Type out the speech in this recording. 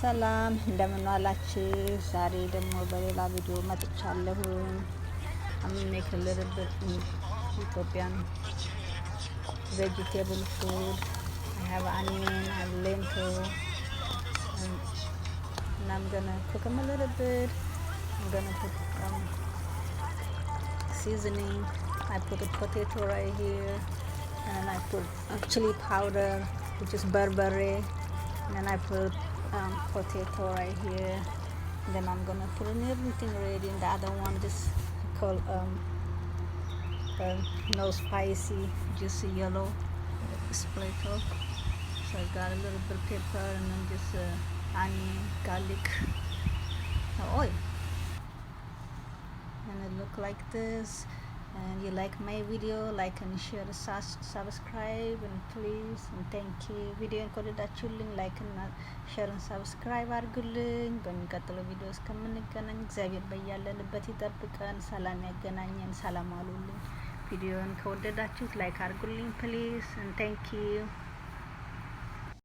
ሰላም እንደምን ዋላችሁ? ዛሬ ደግሞ በሌላ ቪዲዮ መጥቻለሁ። make a little bit Ethiopian vegetable food. I have onion, I have lentil, and I'm gonna cook them a little bit. I'm gonna put seasoning. I put a potato right here, and I put chili powder, which is berbere, and then I put potato right here. And then I'm gonna put in everything ready. And the other one just called no spicy, just a yellow split up. So I got a little bit of pepper and then just onion, garlic, oil, and it look like this. And you like my video, like and share, subscribe, and please and thank you. ቪዲዮን ከወደዳችሁልኝ ላይክ እና ሼር እና ሰብስክራይብ አድርጉልኝ። በሚቀጥለው ቪዲዮ እስከምንገናኝ እግዚአብሔር በያለንበት ይጠብቀን፣ ሰላም ያገናኘን። ሰላም አሉልኝ። ቪዲዮን ከወደዳችሁት ላይክ አድርጉልኝ ፕሊዝ and thank you.